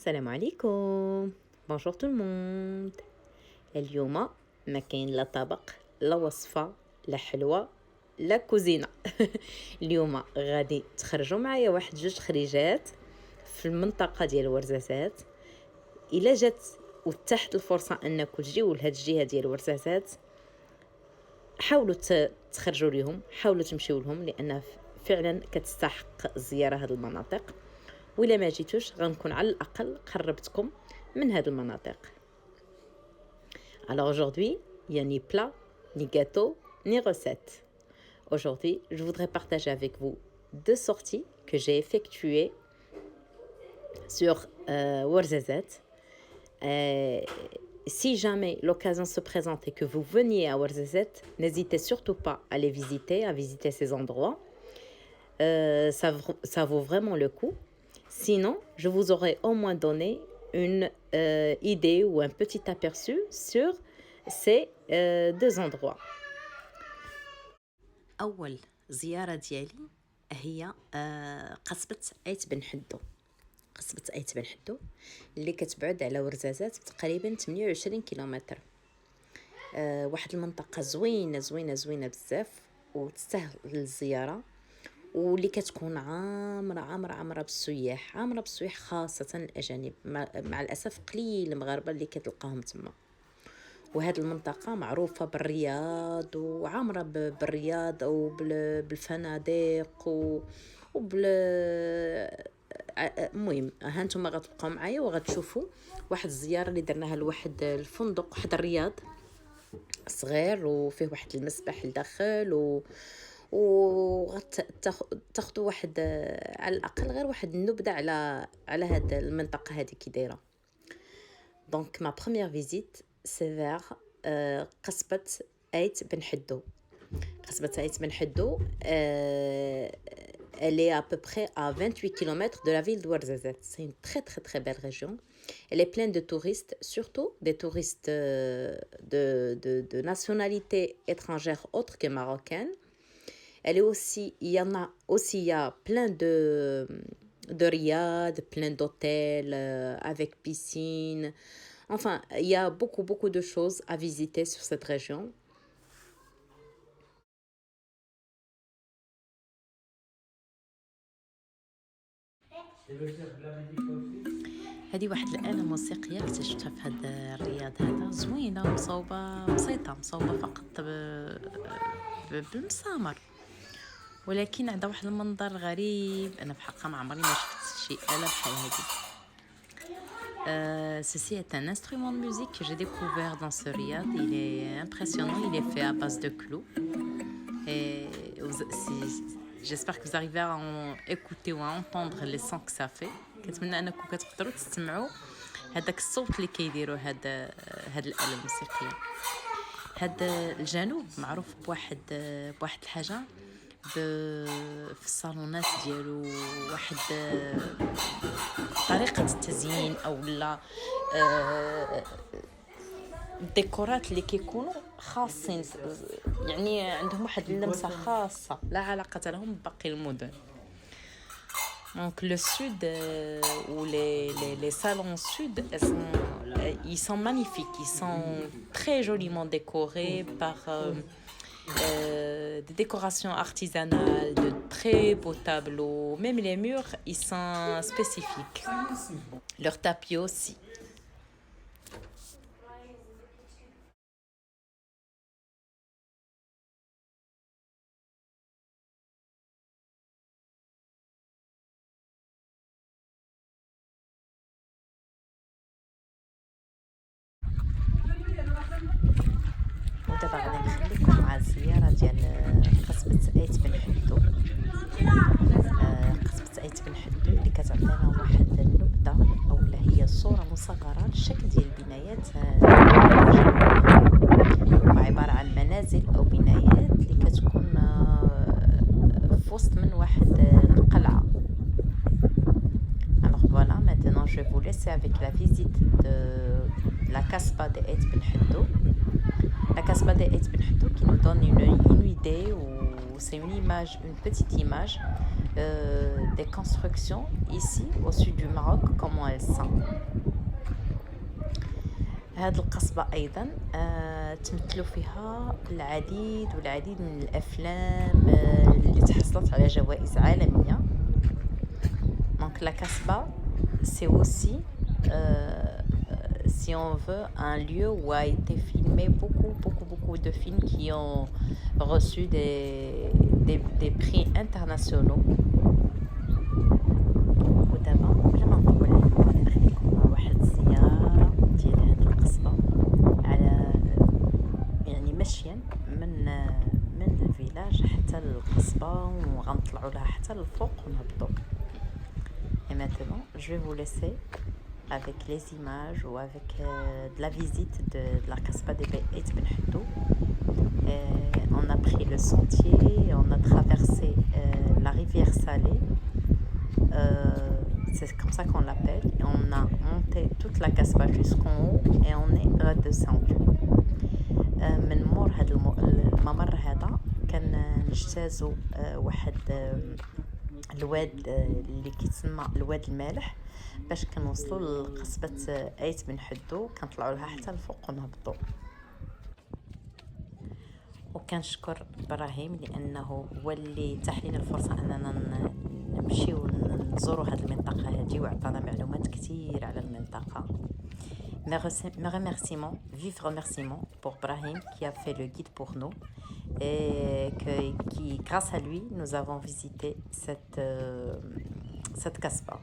السلام عليكم. بونجور تو الموند. اليوم ما كاين لا طبق لا وصفه لا حلوه لا كوزينه. اليوم غادي تخرجوا معايا واحد جوج خريجات في المنطقه ديال ورزازات. الا جات وتحت الفرصه انكم تجيو لهاد الجهه ديال ورزازات، حاولوا تخرجوا ليهم، حاولوا تمشيو لهم، لان فعلا كتستحق زياره هاد المناطق. وإلا ما جيتوش غنكون على الأقل قربتكم من هذه المناطق. Alors aujourd'hui, il y a ni plat, ni gâteau, ni recette. Aujourd'hui, je voudrais partager avec vous deux sorties que j'ai effectuées sur Ouarzazate. Si jamais l'occasion se présente et que vous veniez à Ouarzazate, n'hésitez surtout pas à les visiter, à visiter ces endroits. Ça vaut vraiment le coup. Sinon, je vous aurais au moins donné une idée ou un petit aperçu sur ces deux endroits. أول زيارة ديالي هي قصبة آيت بن حدو. قصبة آيت بن حدو اللي كتبعد على ورزازات تقريبا 28 كيلومتر. واحد المنطقة زوينة بزاف وتستاهل الزيارة، واللي كتكون عامره بالسياح، خاصه الاجانب. مع الاسف قليل المغاربه اللي كتلقاهم تما. وهذه المنطقه معروفه بالرياض وعامره بالرياض او بالفنادق المهم هانتوما غتبقاو معايا وغتشوفوا واحد الزياره اللي درناها لواحد الفندق، واحد الرياض صغير وفيه واحد المسبح لداخل وغتاخذوا واحد على الاقل غير واحد النبذه على هاد المنطقه هذه كي دايره. دونك ما بروميير فيزيت سي فيغ قصبه آيت بن حدو. قصبه آيت بن حدو elle est à peu près à 28 km de la ville de Ouarzazate. C'est une très belle région. Elle est pleine de touristes, surtout des touristes de nationalité étrangère autre que marocaine. Il y a plein de riad, plein d'hôtels avec piscine. Enfin, il y a beaucoup de choses à visiter sur cette région. هذه واحد الآلة موسيقية اكتشفتها في هذا الرياض هذا، زوينة ومصوبة بسيطة، مصوبة فقط بالمسامر، ولكن عندها واحد المنظر غريب. انا بحقها ما عمري ما شفت شي آلة بحال هذه. Ceci est un instrument de musique que j'ai découvert dans ce riad. Il est impressionnant, il est fait à base de clous. Et j'espère que vous arrivez à écouter ou à entendre les sons que ça fait. كنتمنى انكم كتقدروا تسمعوا هذاك الصوت اللي كيديروا هاد الآلة الموسيقية. هاد الجنوب معروف بواحد الحاجة في الصالونات ديالو، واحد طريقة التزيين او لا الديكورات اللي كيكونوا خاصين، يعني عندهم واحد اللمسة خاصة لا علاقة لهم بباقي المدن. Donc le sud ou les salons sud, ils sont magnifiques, ils sont très joliment décorés par des décorations artisanales, de très beaux tableaux. Même les murs, ils sont spécifiques. Leur tapis aussi. ودابا غادي نخليكم مع الزياره ديال قصبه آيت بن حدو. قصبه آيت بن حدو اللي كتعطينا واحد النبذه او هي صوره مصغره للشكل ديال البنايات، وعباره عن منازل او بنايات اللي كتكون في وسط من واحد القلعه. Alors voilà, maintenant je vais vous laisser avec la visite de la Casbah de آيت بن حدو. La Casbah de آيت بن حدو qui nous donne une idée, ou c'est une petite image des constructions ici au sud du Maroc, comment elles sont. هذه القصبة أيضا تمثل فيها العديد والعديد من الأفلام اللي تحصلت على جوائز عالمية. Donc la Casbah, c'est aussi, si on veut, un lieu où a été filmé beaucoup de films qui ont reçu des prix internationaux. ودابا بلا ما نطول عليكم غادي نخليكم مع واحد الزيارة ديال هاد القصبة على يعني مشيا من الفيلاج حتى للقصبة، وغنطلعوا لها حتى للفوق ونهبطوا. Et maintenant, je vais vous laisser avec les images ou avec de la visite de la Casbah de Beit Ben Hadou. On a pris le sentier, on a traversé la rivière Salée, c'est comme ça qu'on l'appelle. Et on a monté toute la Casbah jusqu'en haut et on est redescendu. من مور هذا الممر هذا كنجتازوا واحد الواد اللي كيتسمى الواد المالح باش كنوصلوا لقصبة ايت بن حدو، كنطلعوا لها حتى الفوق ونهبطوا. وكنشكر ابراهيم لانه هو اللي تاح لنا الفرصه اننا نمشيو ونزوروا هذه المنطقه هذه وعطانا معلومات كثير على المنطقه. Mes remerciements, vifs remerciements pour Brahim qui a fait le guide pour nous et qui, grâce à lui, nous avons visité cette Casbah.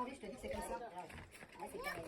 envie, je te dis que c'est comme ça. Ouais, c'est carré.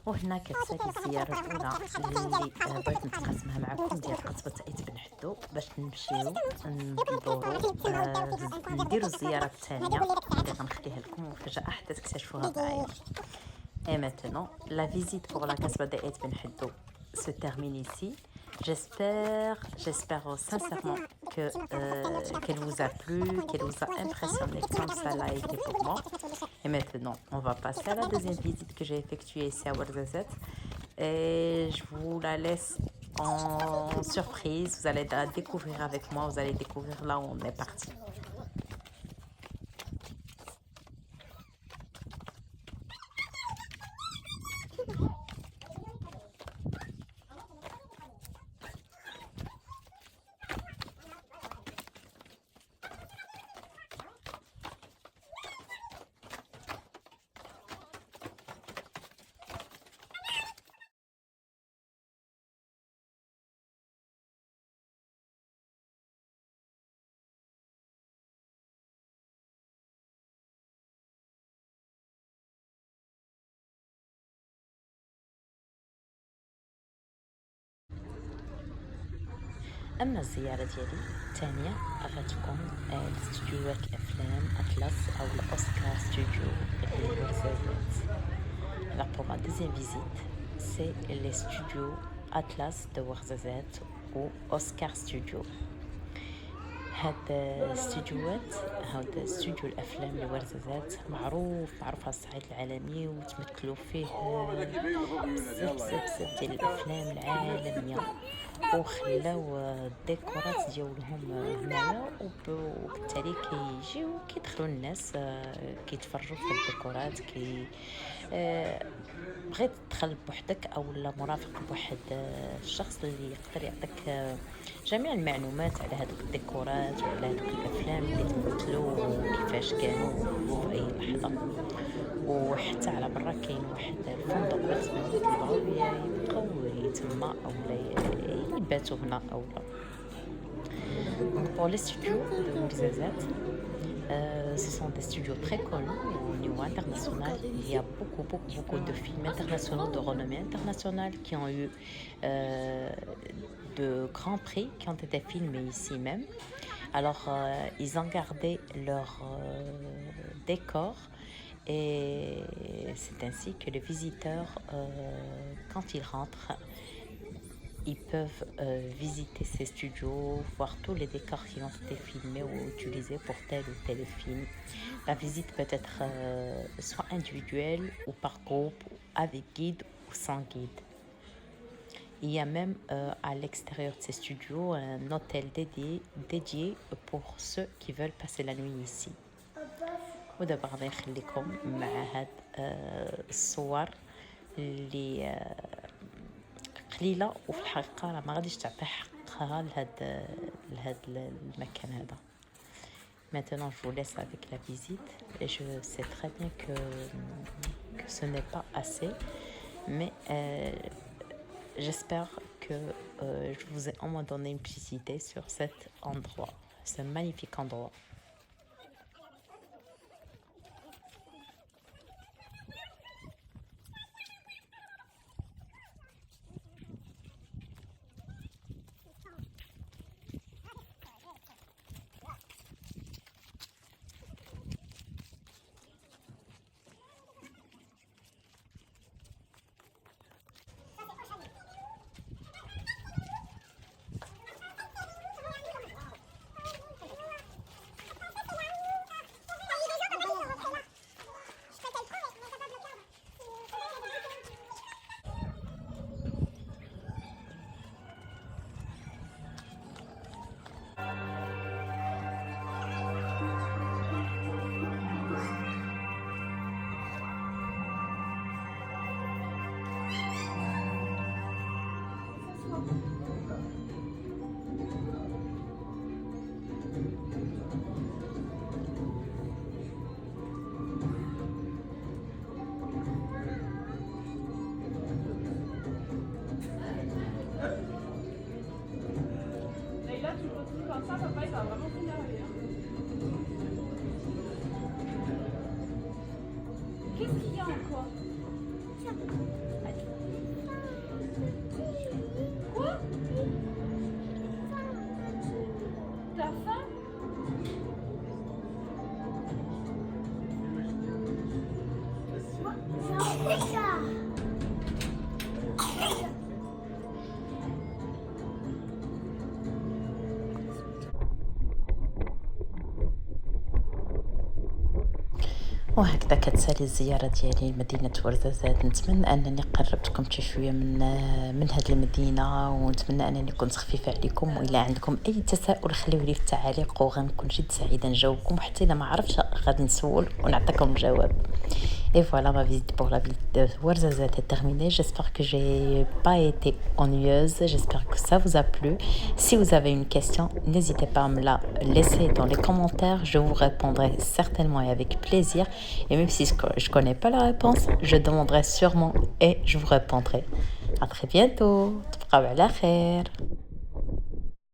وهنا كتسالي الزياره الاولى اللي بغيت نتقاسمها معكم ديال قصبه ايت بن حدو باش نمشيو نديرو الزياره الثانيه اللي غنخليها لكم وفجاه حتى تكتشفوها معايا. Et maintenant, la visite pour la casbah d'Aït Ben Haddou se termine ici. J'espère sincèrement qu'elle vous a plu, qu'elle vous a impressionné comme ça l'a été pour moi. Et maintenant, on va passer à la deuxième visite que j'ai effectuée ici à Ouarzazate. Et je vous la laisse en surprise. Vous allez la découvrir avec moi. Vous allez découvrir là où on est parti. اما الزياره ديالي الثانيه غتكون لاستوديوهات الافلام اطلس او الاوسكار ستوديو اللي ورزازات. Alors pour ma deuxième visite, c'est les studios Atlas de Ouarzazate ou Oscar Studio. هاد الاستوديوهات هاد استوديو الافلام لورزازات معروف على الصعيد العالمي وتمثلوا فيه بزاف ديال الافلام العالميه وخلاو الديكورات ديالهم هنايا وبالتالي كيجيو كيدخلوا الناس كيتفرجوا في الديكورات بغيت تدخل بوحدك او لا مرافق بواحد الشخص اللي يقدر يعطيك جميع المعلومات على هذوك الديكورات وعلى هذوك الافلام اللي تمثلوا وكيفاش كانوا في اي لحظه. وحتى على برا كاين واحد الفندق بالنسبه للي يبقاو يتما اولا يباتوا هنا اولا. Pour les studios de Ouarzazate, ce sont des studios très connus au niveau international. Il y a beaucoup de films internationaux de renommée internationale qui ont eu de grands prix, qui ont été filmés ici même. Alors, ils ont gardé leur décor et c'est ainsi que les visiteurs, quand ils rentrent, ils peuvent visiter ces studios, voir tous les décors qui ont été filmés ou utilisés pour tel ou tel film. La visite peut être soit individuelle ou par groupe, avec guide ou sans guide. Il y a même à l'extérieur de ces studios un hôtel dédié pour ceux qui veulent passer la nuit ici. ودابا غادي نخليكم مع هاد الصور اللي قليله وفي الحقيقه راه ما غاديش تعطي حقها لهاد المكان هذا. Maintenant je vous laisse avec la visite et je sais très bien que ce n'est pas assez mais j'espère que je vous ai au moins donné une petite idée sur cet endroit, ce magnifique endroit. Quoi? T'as faim? وهكذا كتسالي الزيارة ديالي لمدينة ورزازات. نتمنى أنني قربتكم شي شوية من هاد المدينة، ونتمنى أنني كنت خفيفة عليكم. وإلا عندكم أي تساؤل خليوه لي في التعاليق، وغنكون جد سعيدة نجاوبكم، وحتى إلا ما عرفتش غادي نسول ونعطيكم الجواب. Et voilà, ma visite pour la ville de Ouarzazate est terminée. J'espère que j'ai pas été ennuyeuse. J'espère que ça vous a plu. Si vous avez une question, n'hésitez pas à me la laisser dans les commentaires. Je vous répondrai certainement et avec plaisir. Et même si je connais pas la réponse, je demanderai sûrement et je vous répondrai. À très bientôt. تبقاو على خير.